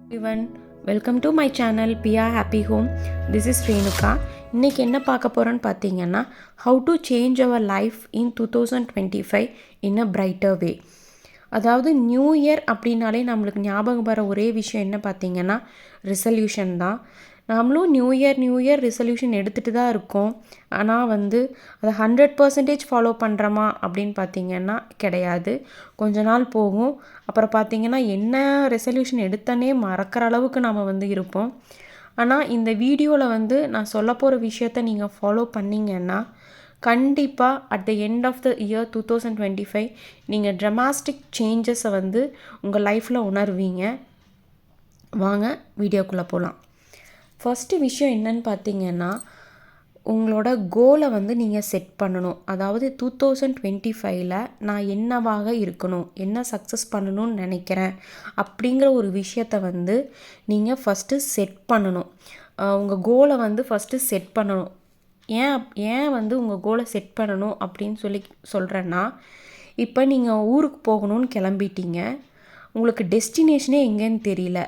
everyone, welcome to my channel Pia Happy Home. This is Renuka. இன்னைக்கு என்ன பார்க்க போகிறோன்னு பார்த்தீங்கன்னா how to change our life in 2025 in a brighter way. அதாவது new year அப்படின்னாலே நம்மளுக்கு ஞாபகம் வர ஒரே விஷயம் என்ன பார்த்தீங்கன்னா ரெசல்யூஷன் தான். நாமளும் நியூ இயர் ரெசல்யூஷன் எடுத்துகிட்டு தான் இருக்கோம். ஆனால் அதை 100% ஃபாலோ பண்ணுறோமா அப்படின்னு பார்த்தீங்கன்னா கிடையாது. கொஞ்ச நாள் போகும். அப்புறம் பார்த்தீங்கன்னா என்ன ரெசல்யூஷன் எடுத்தனே மறக்கிற அளவுக்கு நாம் இருப்போம். ஆனால் இந்த வீடியோவில் நான் சொல்ல போகிற விஷயத்த நீங்கள் ஃபாலோ பண்ணிங்கன்னா கண்டிப்பாக at the end of the year 2025 நீங்கள் ட்ரமாஸ்டிக் சேஞ்சஸை உங்கள் லைஃப்பில் உணர்வீங்க. வாங்க வீடியோக்குள்ளே போகலாம். ஃபஸ்ட்டு விஷயம் என்னன்னு பார்த்தீங்கன்னா உங்களோட கோலை நீங்கள் செட் பண்ணணும். அதாவது 2025ல் நான் என்னவாக இருக்கணும், என்ன சக்ஸஸ் பண்ணணும்னு நினைக்கிறேன் அப்படிங்கிற ஒரு விஷயத்தை நீங்கள் ஃபஸ்ட்டு செட் பண்ணணும். உங்கள் கோலை ஃபஸ்ட்டு செட் பண்ணணும். ஏன் உங்கள் கோலை செட் பண்ணணும் அப்படின்னு சொல்கிறேன்னா, இப்போ நீங்கள் ஊருக்கு போகணும்னு கிளம்பிட்டீங்க. உங்களுக்கு டெஸ்டினேஷனே எங்கேன்னு தெரியல.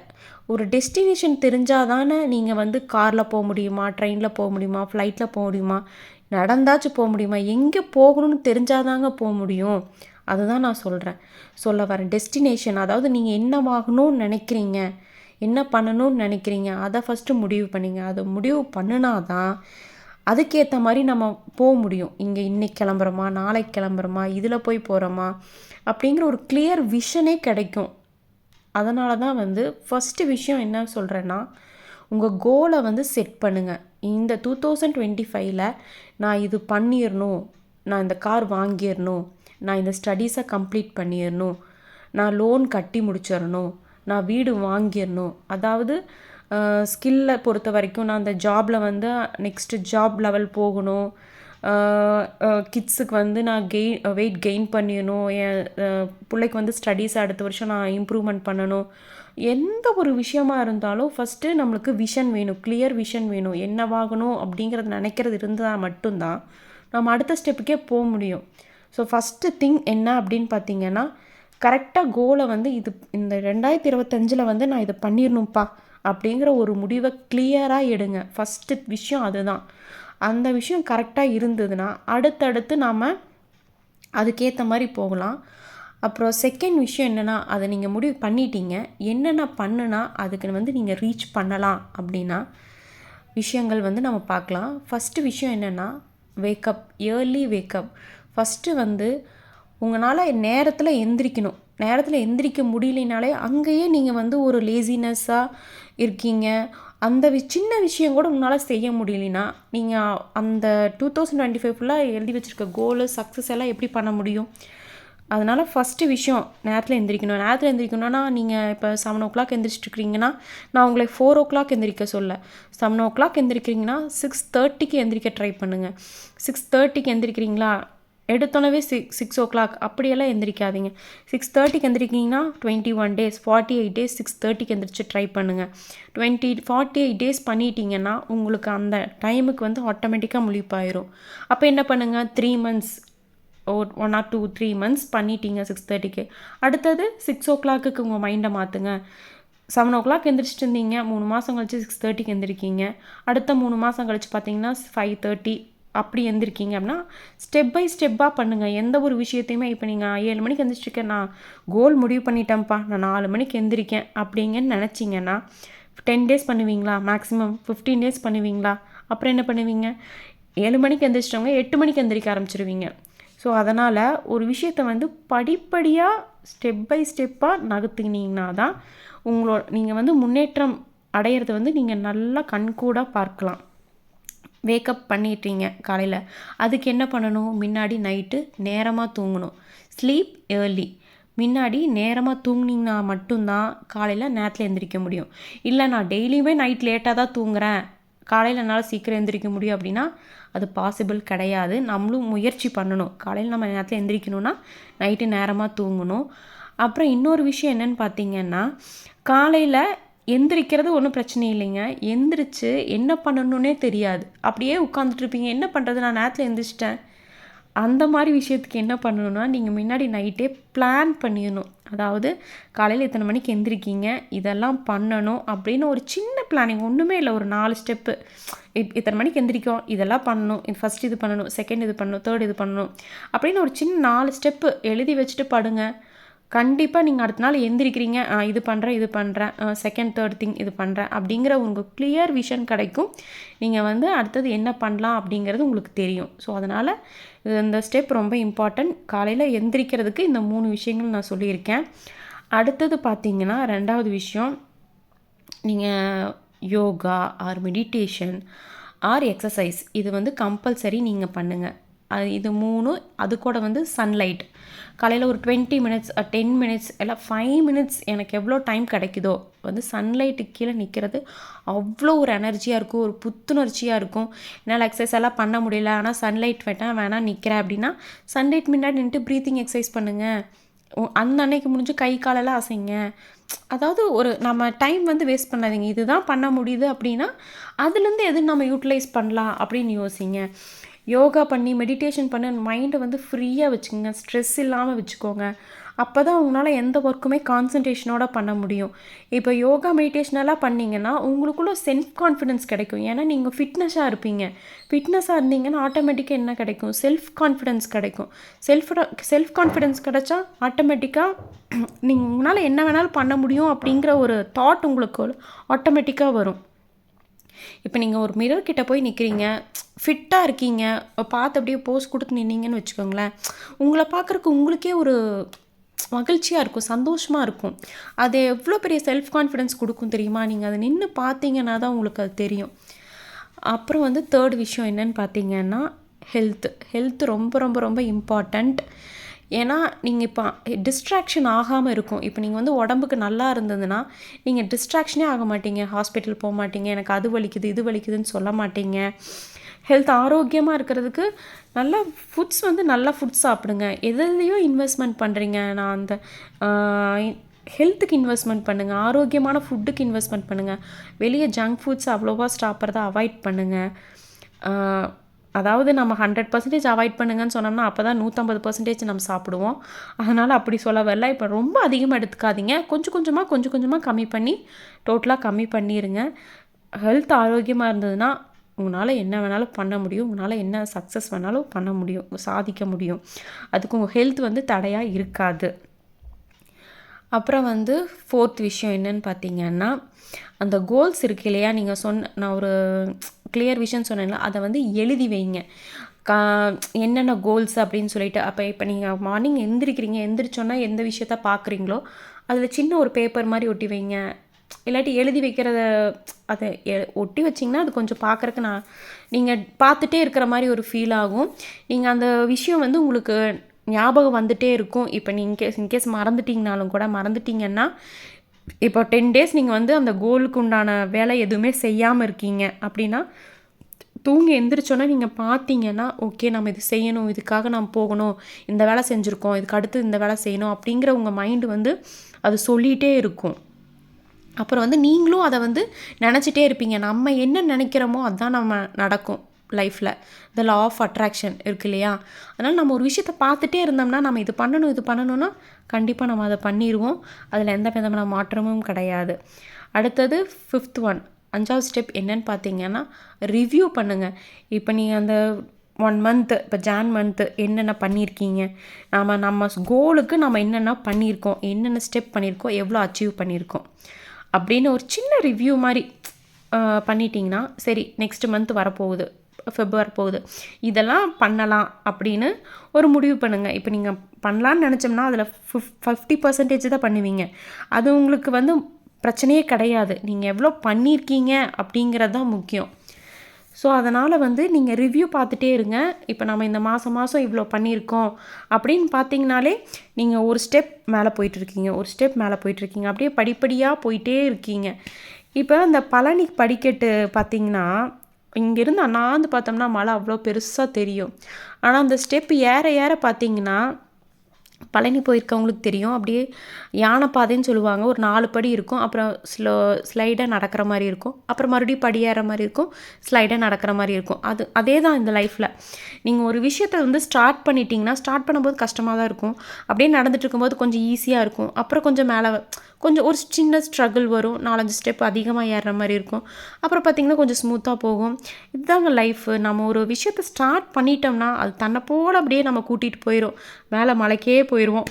ஒரு டெஸ்டினேஷன் தெரிஞ்சால் தானே நீங்கள் காரில் போக முடியுமா, ட்ரெயினில் போக முடியுமா, ஃப்ளைட்டில் போக முடியுமா, நடந்தாச்சும் போக முடியுமா, எங்கே போகணும்னு தெரிஞ்சாதாங்க போக முடியும். அதுதான் நான் சொல்ல வரேன். டெஸ்டினேஷன், அதாவது நீங்கள் என்னவாகணும்னு நினைக்கிறீங்க, என்ன பண்ணணும்னு நினைக்கிறீங்க, அதை ஃபஸ்ட்டு முடிவு பண்ணிங்க. அதை முடிவு பண்ணினா தான் அதுக்கேற்ற மாதிரி நம்ம போக முடியும். இன்னைக்கு கிளம்புறோமா, நாளைக்கு கிளம்புறோமா, இதில் போய் போகிறோமா அப்படிங்கிற ஒரு கிளியர் விஷனே கிடைக்கும். அதனால தான் ஃபஸ்ட்டு விஷயம் என்ன சொல்கிறேன்னா, உங்கள் கோலை செட் பண்ணுங்கள். இந்த 2025ல் நான் இது பண்ணிடணும், நான் இந்த கார் வாங்கிடணும், நான் இந்த ஸ்டடீஸை கம்ப்ளீட் பண்ணிடணும், நான் லோன் கட்டி முடிச்சிடணும், நான் வீடு வாங்கிடணும். அதாவது ஸ்கில்லை பொறுத்த வரைக்கும் நான் அந்த ஜாபில் நெக்ஸ்ட்டு ஜாப் லெவல் போகணும், கிட்ஸுக்கு நான் வெயிட் கெயின் பண்ணிடணும், என் பிள்ளைக்கு ஸ்டடீஸ் அடுத்த வருஷம் நான் இம்ப்ரூவ்மெண்ட் பண்ணணும். எந்த ஒரு விஷயமா இருந்தாலும் ஃபஸ்ட்டு நம்மளுக்கு விஷன் வேணும், கிளியர் விஷன் வேணும். என்னவாகணும் அப்படிங்கிறது நினைக்கிறது இருந்தால் மட்டும்தான் நம்ம அடுத்த ஸ்டெப்புக்கே போக முடியும். ஸோ ஃபஸ்ட்டு திங் என்ன அப்படின்னு பார்த்தீங்கன்னா, கரெக்டாக கோலை இது இந்த 2025ல் நான் இதை பண்ணிடணும்ப்பா அப்படிங்கிற ஒரு முடிவை கிளியராக எடுங்க. ஃபஸ்ட்டு விஷயம் அதுதான். அந்த விஷயம் கரெக்டாக இருந்ததுன்னா அடுத்தடுத்து நாம் அதுக்கேற்ற மாதிரி போகலாம். அப்புறம் செகண்ட் விஷயம் என்னென்னா, அதை நீங்கள் முடிவு பண்ணிட்டீங்க, என்னென்ன பண்ணுனா அதுக்கு நீங்கள் ரீச் பண்ணலாம் அப்படின்னா விஷயங்கள் நம்ம பார்க்கலாம். ஃபஸ்ட்டு விஷயம் என்னென்னா, வேக்கப், இயர்லி வேக்கப். ஃபஸ்ட்டு உங்களால் நேரத்தில் எந்திரிக்கணும். நேரத்தில் எந்திரிக்க முடியலனாலே அங்கேயே நீங்கள் ஒரு லேசினஸ்ஸாக இருக்கீங்க. அந்த சின்ன விஷயம் கூட உங்களால் செய்ய முடியலனா நீங்கள் அந்த 2025 ஃபுல்லாக எழுதி வச்சுருக்க கோலு சக்ஸஸ் எல்லாம் எப்படி பண்ண முடியும்? அதனால் ஃபஸ்ட்டு விஷயம் நேரத்தில் எந்திரிக்கணும். நேரத்தில் எந்திரிக்கணும்னா நீங்கள் இப்போ 7 o'clock எந்திரிச்சிட்ருக்கிறீங்கன்னா நான் உங்களை 4 o'clock எந்திரிக்க சொல்ல. 7 o'clock எந்திரிக்கிறீங்கன்னா 6:30க்கு எந்திரிக்க ட்ரை பண்ணுங்கள். 6:30க்கு எந்திரிக்கிறீங்களா, எடுத்தோன்னவே 6 o'clock அப்படியெல்லாம் எந்திரிக்காதீங்க. 6:30க்கு எந்திரிக்கிங்கன்னா 21 days, 48 days 6:30க்கு எந்திரிச்சு ட்ரை பண்ணுங்கள். 48 days பண்ணிட்டீங்கன்னா உங்களுக்கு அந்த டைமுக்கு ஆட்டோமேட்டிக்காக முழிப்பாயிரும். அப்போ என்ன பண்ணுங்கள், 3 months, 1 or 2 3 months பண்ணிட்டீங்க 6:30க்கு. அடுத்தது 6 o'clockக்கு உங்கள் மைண்டை மாற்றுங்க. 7 o'clock எந்திரிச்சிட்டு இருந்தீங்க, 3 மாதம் கழிச்சு 6:30க்கு எந்திரிக்கிங்க. அடுத்த 3 மாதம் கழிச்சு பார்த்தீங்கன்னா 5:30 அப்படி எந்திரிக்கிங்க. அப்படின்னா ஸ்டெப் பை ஸ்டெப்பாக பண்ணுங்கள். எந்த ஒரு விஷயத்தையுமே இப்போ நீங்கள் 7 மணிக்கு எந்திரிச்சிருக்கேன், நான் கோல் முடிவு பண்ணிட்டேன்ப்பா, நான் 4 மணிக்கு எந்திரிக்கேன் அப்படிங்கன்னு நினச்சிங்கன்னா 10 days பண்ணுவீங்களா, மேக்ஸிமம் 15 days பண்ணுவீங்களா? அப்புறம் என்ன பண்ணுவீங்க, 7 மணிக்கு எந்திரிச்சிட்டவங்க 8 மணிக்கு எந்திரிக்க ஆரம்பிச்சிருவீங்க. ஸோ அதனால் ஒரு விஷயத்தை படிப்படியாக ஸ்டெப் பை ஸ்டெப்பாக நகர்த்துனீங்கன்னா தான் நீங்கள் முன்னேற்றம் அடையிறத நீங்கள் நல்லா கண்கூடாக பார்க்கலாம். வேக்கப் பண்ணிட்டீங்க காலையில், அதுக்கு என்ன பண்ணணும், முன்னாடி நைட்டு நேரமாக தூங்கணும். Sleep early. முன்னாடி நேரமாக தூங்குனீங்கன்னா மட்டும்தான் காலையில் நேரத்தில் எந்திரிக்க முடியும். இல்லை நான் டெய்லியுமே நைட் லேட்டாக தான் தூங்குறேன், காலையில் என்னால் சீக்கிரம் எந்திரிக்க முடியும் அப்படின்னா அது பாசிபிள் கிடையாது. நம்மளும் முயற்சி பண்ணணும். காலையில் நம்ம நேரத்தில் எந்திரிக்கணும்னா நைட்டு நேரமாக தூங்கணும். அப்புறம் இன்னொரு விஷயம் என்னென்னு பார்த்தீங்கன்னா, காலையில் எந்திரிக்கிறது ஒன்றும் பிரச்சனை இல்லைங்க. எந்திரிச்சு என்ன பண்ணணுன்னே தெரியாது, அப்படியே உட்காந்துட்ருப்பீங்க. என்ன பண்ணுறது, நான் நேரத்தில் எந்திரிச்சிட்டேன் அந்த மாதிரி விஷயத்துக்கு என்ன பண்ணணும்னா, நீங்கள் முன்னாடி நைட்டே பிளான் பண்ணிடணும். அதாவது காலையில் இத்தனை மணிக்கு எந்திரிக்கீங்க, இதெல்லாம் பண்ணணும் அப்படின்னு ஒரு சின்ன பிளானிங், ஒன்றுமே இல்லை, ஒரு 4 ஸ்டெப்பு. இத்தனை மணிக்கு எந்திரிக்கும், இதெல்லாம் பண்ணணும், ஃபஸ்ட் இது பண்ணணும், செகண்ட் இது பண்ணணும், தேர்ட் இது பண்ணணும் அப்படின்னு ஒரு சின்ன 4 ஸ்டெப்பு எழுதி வச்சுட்டு படுங்க. கண்டிப்பாக நீங்கள் அடுத்த நாள் எந்திரிக்கிறீங்க, இது பண்ணுறேன், செகண்ட் தேர்ட் திங் இது பண்ணுறேன் அப்படிங்கிற உங்களுக்கு கிளியர் விஷன் கிடைக்கும். நீங்கள் வந்து அடுத்தது என்ன பண்ணலாம் அப்படிங்கிறது உங்களுக்கு தெரியும். ஸோ அதனால் இந்த ஸ்டெப் ரொம்ப இம்பார்ட்டன்ட். காலையில் எந்திரிக்கிறதுக்கு இந்த 3 விஷயங்கள் நான் சொல்லியிருக்கேன். அடுத்தது பார்த்திங்கன்னா 2வது விஷயம், நீங்கள் yoga or meditation or exercise இது வந்து கம்பல்சரி நீங்கள் பண்ணுங்கள். இது 3. அது கூட வந்து சன்லைட் காலையில் ஒரு 20 மினிட்ஸ் 10 மினிட்ஸ் எல்லாம் 5 மினிட்ஸ் எனக்கு எவ்வளோ டைம் கிடைக்குதோ வந்து சன்லைட்டுக்கு கீழே நிற்கிறது அவ்வளோ ஒரு எனர்ஜியாக இருக்கும், ஒரு புத்துணர்ச்சியாக இருக்கும். என்னால் எக்ஸசைஸ் எல்லாம் பண்ண முடியல, ஆனால் சன்லைட் வேணாம் நிற்கிறேன் அப்படின்னா சன்லைட் முன்னாடி நின்றுட்டு ப்ரீத்திங் எக்ஸசைஸ் பண்ணுங்கள். அந்த அன்னைக்கு முடிஞ்சு கை காலெல்லாம் அசைங்க. அதாவது ஒரு நம்ம டைம் வந்து வேஸ்ட் பண்ணாதீங்க. இதுதான் பண்ண முடியுது அப்படின்னா அதுலேருந்து எது நம்ம யூட்டிலைஸ் பண்ணலாம் அப்படின்னு யோசிங்க. யோகா பண்ணி மெடிடேஷன் பண்ணி மைண்டை வந்து ஃப்ரீயாக வச்சுக்கோங்க, ஸ்ட்ரெஸ் இல்லாமல் வச்சுக்கோங்க. அப்போ தான் உங்களால் எந்த ஒர்க்குமே கான்சன்ட்ரேஷனோட பண்ண முடியும். இப்போ யோகா மெடிடேஷனெல்லாம் பண்ணிங்கன்னா உங்களுக்குள்ள செல்ஃப் கான்ஃபிடென்ஸ் கிடைக்கும். ஏன்னா நீங்கள் ஃபிட்னஸாக இருப்பீங்க. ஃபிட்னஸாக இருந்தீங்கன்னா ஆட்டோமேட்டிக்காக என்ன கிடைக்கும், செல்ஃப் கான்ஃபிடென்ஸ் கிடைக்கும். செல்ஃப் கான்ஃபிடென்ஸ் கிடைச்சா ஆட்டோமேட்டிக்காக நீங்கள் உங்களால் என்ன வேணாலும் பண்ண முடியும் அப்படிங்கிற ஒரு தாட் உங்களுக்கு ஆட்டோமேட்டிக்காக வரும். இப்போ நீங்கள் ஒரு மிரர் கிட்ட போய் நிற்கிறீங்க, ஃபிட்டாக இருக்கீங்க, பார்த்து அப்படியே போஸ் கொடுத்து நின்னீங்கன்னு வச்சுக்கோங்களேன், உங்களை பார்க்குறக்கு உங்களுக்கே ஒரு மகிழ்ச்சியாக இருக்கும், சந்தோஷமாக இருக்கும். அது எவ்வளோ பெரிய செல்ஃப் கான்ஃபிடென்ஸ் கொடுக்கும் தெரியுமா? நீங்கள் அதை நின்று பார்த்தீங்கன்னா தான் உங்களுக்கு அது தெரியும். அப்புறம் வந்து 3rd விஷயம் என்னன்னு பார்த்தீங்கன்னா ஹெல்த் ரொம்ப ரொம்ப ரொம்ப இம்பார்ட்டண்ட். ஏன்னா நீங்கள் இப்போ டிஸ்ட்ராக்ஷன் ஆகாமல் இருக்கும். இப்போ நீங்கள் வந்து உடம்புக்கு நல்லா இருந்ததுன்னா நீங்கள் டிஸ்ட்ராக்ஷனே ஆக மாட்டீங்க. ஹாஸ்பிட்டல் போக மாட்டீங்க, எனக்கு அது வலிக்குது இது வலிக்குதுன்னு சொல்ல மாட்டீங்க. ஹெல்த் ஆரோக்கியமாக இருக்கிறதுக்கு நல்ல ஃபுட்ஸ் வந்து நல்ல ஃபுட்ஸ் சாப்பிடுங்க. எதுலேயும் இன்வெஸ்ட்மெண்ட் பண்ணுறீங்க, நான் அந்த ஹெல்த்துக்கு இன்வெஸ்ட்மெண்ட் பண்ணுங்கள், ஆரோக்கியமான ஃபுட்டுக்கு இன்வெஸ்ட்மெண்ட் பண்ணுங்கள். வெளியே ஜங்க் ஃபுட்ஸ் அவ்வளோவா சாப்பிட்றத அவாய்ட் பண்ணுங்கள். அதாவது நம்ம 100% அவாய்ட் பண்ணுங்கன்னு சொன்னோம்னா அப்போ தான் 150% நம்ம சாப்பிடுவோம். அதனால் அப்படி சொல்ல வரல. இப்போ ரொம்ப அதிகமாக எடுத்துக்காதீங்க, கொஞ்சம் கொஞ்சமாக கம்மி பண்ணி டோட்டலாக கம்மி பண்ணிடுங்க. ஹெல்த் ஆரோக்கியமாக இருந்ததுன்னா உங்களால் என்ன வேணாலும் பண்ண முடியும், உங்களால் என்ன சக்ஸஸ் வேணாலும் பண்ண முடியும், சாதிக்க முடியும். அதுக்கு உங்கள் ஹெல்த் வந்து தடையாக இருக்காது. அப்புறம் வந்து 4th விஷயம் என்னன்னு பார்த்தீங்கன்னா, அந்த கோல்ஸ் இருக்கு இல்லையா, நீங்கள் நான் ஒரு கிளியர் விஷன் சொன்னேன்ல, அதை வந்து எழுதி வைங்க. என்னென்ன கோல்ஸ் அப்படின்னு சொல்லிட்டு. அப்போ இப்போ நீங்கள் மார்னிங் எந்திரிச்சோன்னா எந்த விஷயத்த பார்க்குறீங்களோ அதில் சின்ன ஒரு பேப்பர் மாதிரி ஒட்டி வைங்க. இல்லாட்டி எழுதி வைக்கிறத அதை ஒட்டி வச்சிங்கன்னா அது கொஞ்சம் பார்க்குறக்கு நீங்கள் பார்த்துட்டே இருக்கிற மாதிரி ஒரு ஃபீல் ஆகும். நீங்கள் அந்த விஷயம் வந்து உங்களுக்கு ஞாபகம் வந்துகிட்டே இருக்கும். இப்போ நீங்கள் இன்கேஸ் மறந்துட்டீங்கன்னா இப்போ 10 டேஸ் நீங்கள் வந்து அந்த கோலுக்கு உண்டான வேலை எதுவுமே செய்யாமல் இருக்கீங்க அப்படின்னா தூங்கி எந்திரிச்சோன்னா நீங்கள் பார்த்தீங்கன்னா ஓகே நம்ம இது செய்யணும், இதுக்காக நம்ம போகணும், இந்த வேலை செஞ்சுருக்கோம், இதுக்கு அடுத்து இந்த வேலை செய்யணும் அப்படிங்கிற உங்கள் மைண்டு வந்து அது சொல்லிகிட்டே இருக்கும். அப்புறம் வந்து நீங்களும் அதை வந்து நினச்சிட்டே இருப்பீங்க. நம்ம என்ன நினைக்கிறோமோ அதுதான் நம்ம நடக்கும் லைஃப்பில். இந்த லா ஆஃப் அட்ராக்ஷன் இருக்கு இல்லையா, அதனால் நம்ம ஒரு விஷயத்தை பார்த்துட்டே இருந்தோம்னா நம்ம இது பண்ணணும்னா கண்டிப்பாக நம்ம அதை பண்ணிடுவோம். அதில் எந்த விதமான மாற்றமும் கிடையாது. அடுத்தது 5th ஒன், 5வது ஸ்டெப் என்னன்னு பார்த்தீங்கன்னா ரிவ்யூ பண்ணுங்கள். இப்போ நீங்கள் அந்த 1 மந்த்து, இப்போ ஜான் மந்த்து என்னென்ன பண்ணியிருக்கீங்க, நம்ம கோலுக்கு நம்ம என்னென்ன பண்ணியிருக்கோம், என்னென்ன ஸ்டெப் பண்ணியிருக்கோம், எவ்வளோ அச்சீவ் பண்ணியிருக்கோம் அப்படின்னு ஒரு சின்ன ரிவ்யூ மாதிரி பண்ணிட்டீங்கன்னா சரி நெக்ஸ்ட் மந்த் வரப்போகுது, ஃபெப்ரவரி போகுது, இதெல்லாம் பண்ணலாம் அப்படின்னு ஒரு முடிவு பண்ணுங்கள். இப்போ நீங்கள் பண்ணலான்னு நினச்சோம்னா அதில் 50% தான் பண்ணுவீங்க. அது உங்களுக்கு வந்து பிரச்சனையே கிடையாது. நீங்கள் எவ்வளோ பண்ணியிருக்கீங்க அப்படிங்கிறது தான் முக்கியம். ஸோ அதனால் வந்து நீங்கள் ரிவ்யூ பார்த்துட்டே இருங்க. இப்போ நம்ம இந்த மாதம் இவ்வளோ பண்ணியிருக்கோம் அப்படின்னு பார்த்தீங்கனாலே நீங்கள் ஒரு ஸ்டெப் மேலே போயிட்டுருக்கீங்க, அப்படியே படிப்படியாக போயிட்டே இருக்கீங்க. இப்போ அந்த பழனி படிக்கட்டு பார்த்திங்கன்னா இங்கேருந்து அண்ணாந்து பார்த்தோம்னா மலை அவ்வளோ பெருசாக தெரியும். ஆனால் அந்த ஸ்டெப் ஏற பார்த்தீங்கன்னா பழனி போயிருக்கவங்களுக்கு தெரியும். அப்படியே யானை பாதைன்னு சொல்லுவாங்க. ஒரு 4 படி இருக்கும். அப்புறம் ஸ்லைடா நடக்கிற மாரி இருக்கும். அப்புறம் மறுபடியும் படி ஏறுற மாரி இருக்கும். ஸ்லைடா நடக்கிற மாரி இருக்கும். அதே தான் இந்த லைஃப்ல. நீங்க ஒரு விஷயத்த வந்து ஸ்டார்ட் பண்ணிட்டீங்கன்னா, ஸ்டார்ட் பண்ணும்போது கஷ்டமா தான் இருக்கும். அப்படியே நடந்துட்டு இருக்கும்போது கொஞ்சம் ஈஸியா இருக்கும். அப்புறம் கொஞ்சம் மேல கொஞ்சம் ஒரு சின்ன ஸ்ட்ரகிள் வரும். 4, 5 ஸ்டெப் அதிகமா ஏறுற மாரி இருக்கும். அப்புறம் பார்த்தீங்கன்னா, கொஞ்சம் ஸ்மூத்தா போகும். இதுதாங்க லைஃபு. நம்ம ஒரு விஷயத்த ஸ்டார்ட் பண்ணிட்டோம்னா, அது தன்னை போல அப்படியே நம்ம கூட்டிட்டு போயிரும். மேலே மலைக்கே போயிடுவோம்.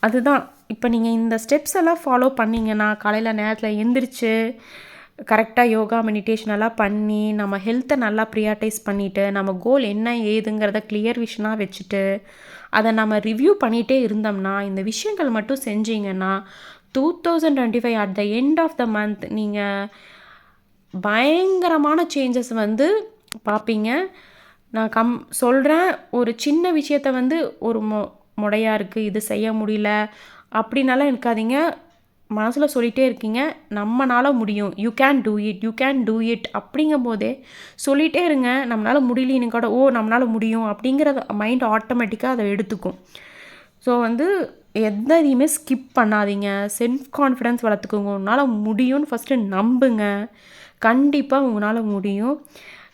அதுதான் இப்போ நீங்கள் இந்த ஸ்டெப்ஸ் எல்லாம் ஃபாலோ பண்ணிங்கன்னா, காலையில் நேரத்தில் எந்திரிச்சு கரெக்டாக யோகா மெடிடேஷன் எல்லாம் பண்ணி நம்ம ஹெல்த்தை நல்லா ப்ரியாரிட்டைஸ் பண்ணிவிட்டு நம்ம கோல் என்ன ஏதுங்கிறத கிளியர் விஷனாக வச்சுட்டு அதை நம்ம ரிவ்யூ பண்ணிகிட்டே இருந்தோம்னா, இந்த விஷயங்கள் மட்டும் செஞ்சீங்கன்னா 2025 at the end of the month நீங்கள் பயங்கரமான சேஞ்சஸ் வந்து பார்ப்பீங்க. நான் சொல்கிறேன், ஒரு சின்ன விஷயத்த வந்து ஒரு முடையா இருக்குது, இது செய்ய முடியல அப்படின்னாலாம் இருக்காதீங்க. மனசில் சொல்லிகிட்டே இருக்கீங்க, நம்மளால முடியும், you can do it, you can do it அப்படிங்கும் போதே சொல்லிகிட்டே இருங்க. நம்மளால் முடியலன்னு கூட நம்மளால் முடியும் அப்படிங்கிறத மைண்ட் ஆட்டோமேட்டிக்காக அதை எடுத்துக்கும். ஸோ வந்து எதையுமே ஸ்கிப் பண்ணாதீங்க. செல்ஃப் கான்ஃபிடென்ஸ் வளர்த்துக்கோங்க. உங்களால் முடியும்னு ஃபஸ்ட்டு நம்புங்க. கண்டிப்பாக உங்களால் முடியும்.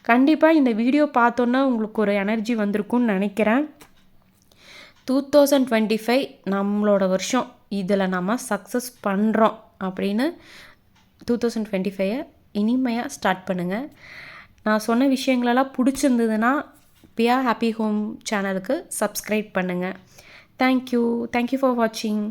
கண்டிப்பாக இந்த வீடியோ பார்த்தோன்னா உங்களுக்கு ஒரு எனர்ஜி வந்திருக்கும்னு நினைக்கிறேன். 2025 நம்மளோட வருஷம். இதில் நம்ம சக்ஸஸ் பண்ணுறோம் அப்படின்னு 2025 இனிமையாக ஸ்டார்ட் பண்ணுங்கள். நான் சொன்ன விஷயங்களெல்லாம் பிடிச்சிருந்ததுன்னா பியா ஹாப்பி ஹோம் சேனலுக்கு சப்ஸ்கிரைப் பண்ணுங்கள். தேங்க்யூ ஃபார் வாட்சிங்.